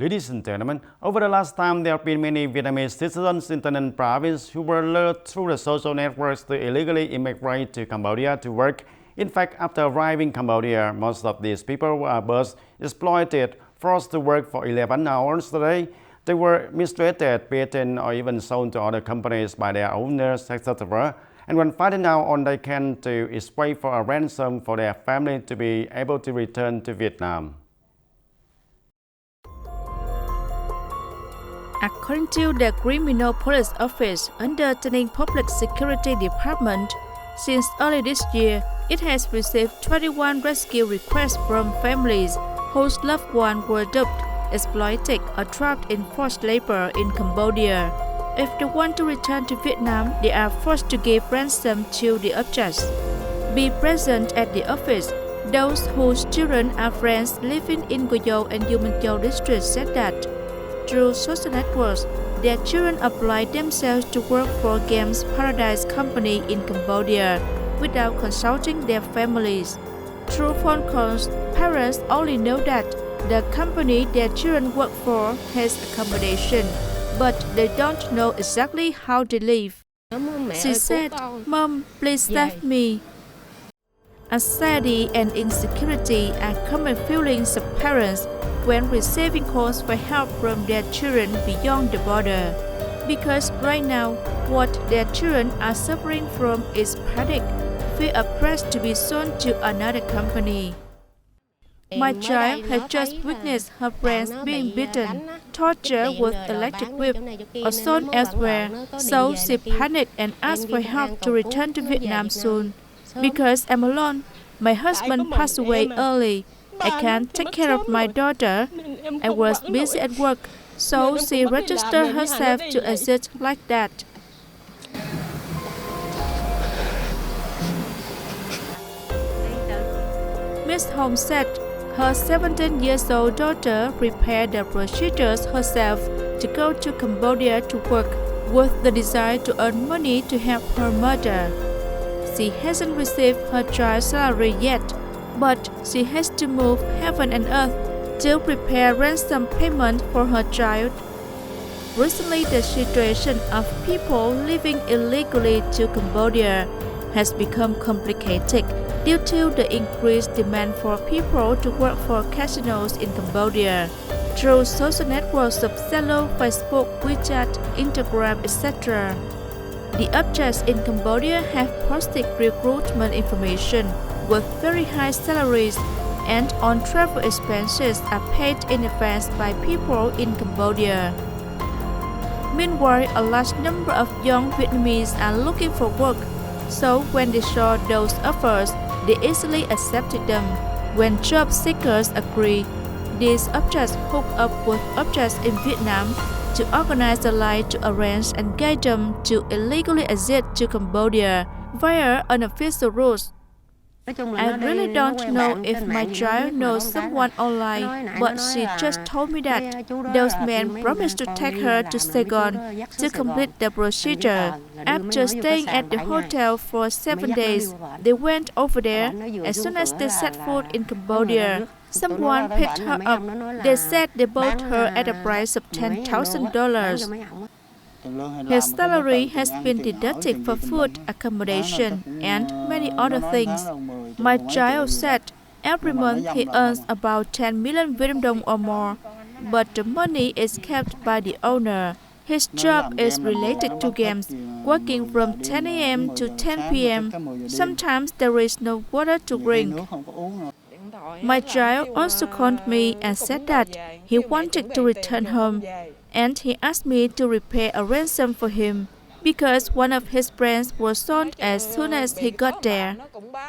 Ladies and gentlemen, over the last time there have been many Vietnamese citizens in Tay Ninh province who were lured through the social networks to illegally immigrate to Cambodia to work. In fact, after arriving in Cambodia, most of these people were both exploited, forced to work for 11 hours a day. They were mistreated, beaten, or even sold to other companies by their owners, etc. And when finding out all they can do is wait for a ransom for their family to be able to return to Vietnam. According to the Criminal Police Office under Tay Ninh Public Security Department, since early this year, it has received 21 rescue requests from families whose loved ones were duped, exploited, or trapped in forced labor in Cambodia. If they want to return to Vietnam, they are forced to give ransom to the objects. Be present at the office. Those whose children are friends living in Cô Dâu and U Minh Châu district said that through social networks, their children apply themselves to work for Games Paradise Company in Cambodia without consulting their families. Through phone calls, parents only know that the company their children work for has accommodation, but they don't know exactly how they live. She said, "Mom, please save me." Anxiety and insecurity are common feelings of parents when receiving calls for help from their children beyond the border. Because right now, what their children are suffering from is panic, fear of pressure to be sold to another company. My child has just witnessed her friends being beaten, tortured with electric whip, or sold elsewhere, so she panicked and asked for help to return to Vietnam soon. Because I'm alone, my husband passed away early. I can't take care of my daughter. I was busy at work, so she registered herself to exist like that. Ms. Holmes said her 17-year-old daughter prepared the procedures herself to go to Cambodia to work with the desire to earn money to help her mother. She hasn't received her child's salary yet, but she has to move heaven and earth to prepare ransom payment for her child. Recently, the situation of people living illegally to Cambodia has become complicated due to the increased demand for people to work for casinos in Cambodia through social networks of Zalo, Facebook, WeChat, Instagram, etc. The objects in Cambodia have posted recruitment information with very high salaries, and on travel expenses are paid in advance by people in Cambodia. Meanwhile, a large number of young Vietnamese are looking for work, so when they saw those offers, they easily accepted them. When job seekers agree, these objects hook up with objects in Vietnam to organize a line to arrange and guide them to illegally exit to Cambodia via unofficial routes. I really don't know if my child knows someone online, but she just told me that those men promised to take her to Saigon to complete the procedure. After staying at the hotel for 7 days, they went over there. As soon as they set foot in Cambodia, someone picked her up. They said they bought her at a price of $10,000. His salary has been deducted for food, accommodation, and many other things. My child said every month he earns about 10 million Vietnam dong or more, but the money is kept by the owner. His job is related to games, working from 10 a.m. to 10 p.m. Sometimes there is no water to drink. My child also called me and said that he wanted to return home, and he asked me to repay a ransom for him because one of his friends was sold as soon as he got there.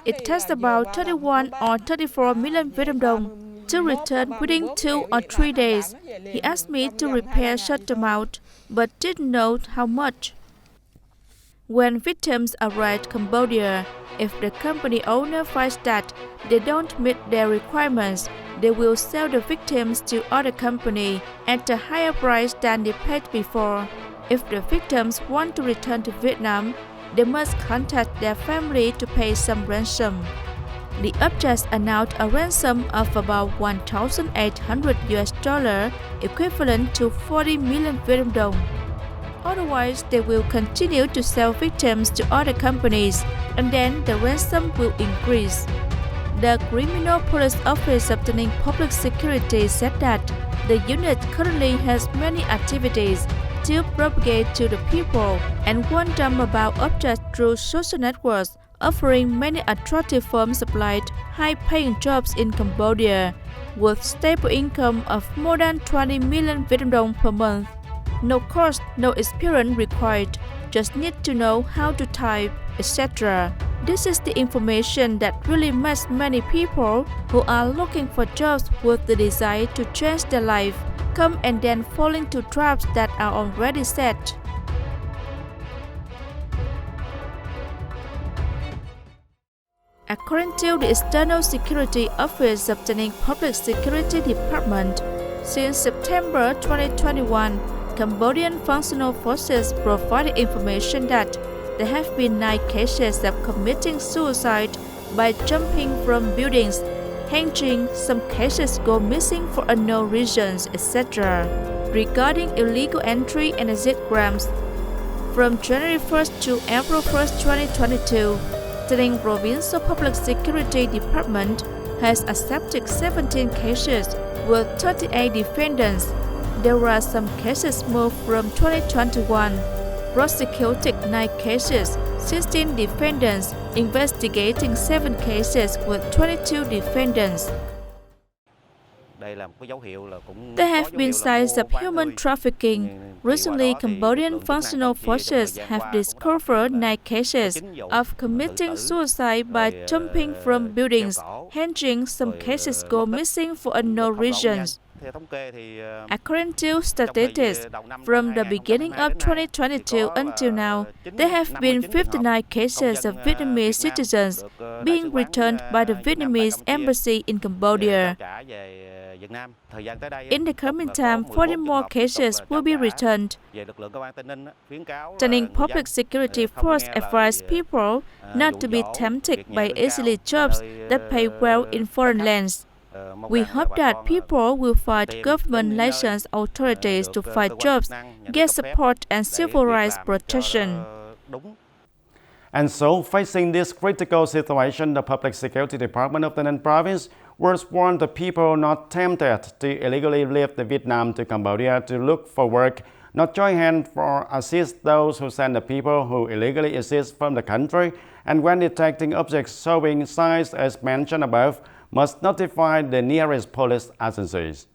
It takes about 31 or 34 million Vietnam dong to return within 2 or 3 days. He asked me to repay a short amount, but didn't know how much. When victims arrive in Cambodia, if the company owner finds that they don't meet their requirements, they will sell the victims to other company at a higher price than they paid before. If the victims want to return to Vietnam, they must contact their family to pay some ransom. The objects announced a ransom of about $1,800 equivalent to 40 million Vietnam dong. Otherwise, they will continue to sell victims to other companies, and then the ransom will increase. The Criminal Police Office of Tay Ninh Public Security said that the unit currently has many activities to propagate to the people and warn them about objects through social networks, offering many attractive firms applied high-paying jobs in Cambodia, with stable income of more than 20 million Vietnam dong per month. No course, no experience required, just need to know how to type, etc. This is the information that really makes many people who are looking for jobs with the desire to change their life come and then fall into traps that are already set. According to the External Security Office of Tay Ninh Public Security Department, since September 2021, Cambodian functional forces provided information that there have been 9 cases of committing suicide by jumping from buildings, hanging, some cases go missing for unknown reasons, etc. Regarding illegal entry and exit grams, from January 1st to April 1st, 2022, Tay Ninh Provincial Public Security Department has accepted 17 cases with 38 defendants. There are some cases moved from 2021, prosecuted 9 cases, 16 defendants, investigating 7 cases with 22 defendants. There have been signs of human trafficking. Recently, Cambodian functional forces have discovered 9 cases of committing suicide by jumping from buildings, hanging, some cases go missing for unknown reasons. According to statistics, from the beginning of 2022 until now, there have been 59 cases of Vietnamese citizens being returned by the Vietnamese embassy in Cambodia. In the coming time, 40 more cases will be returned. Tay Ninh Public Security Force advised people not to be tempted by easy jobs that pay well in foreign lands. We hope that people will fight government licensed authorities to find jobs, get support and civil rights protection. And so, facing this critical situation, the Public Security Department of Tay Ninh Province warned the people not tempted to illegally leave Vietnam to Cambodia to look for work, not join hands or assist those who send the people who illegally exist from the country, and when detecting objects showing signs as mentioned above, must notify the nearest police agencies.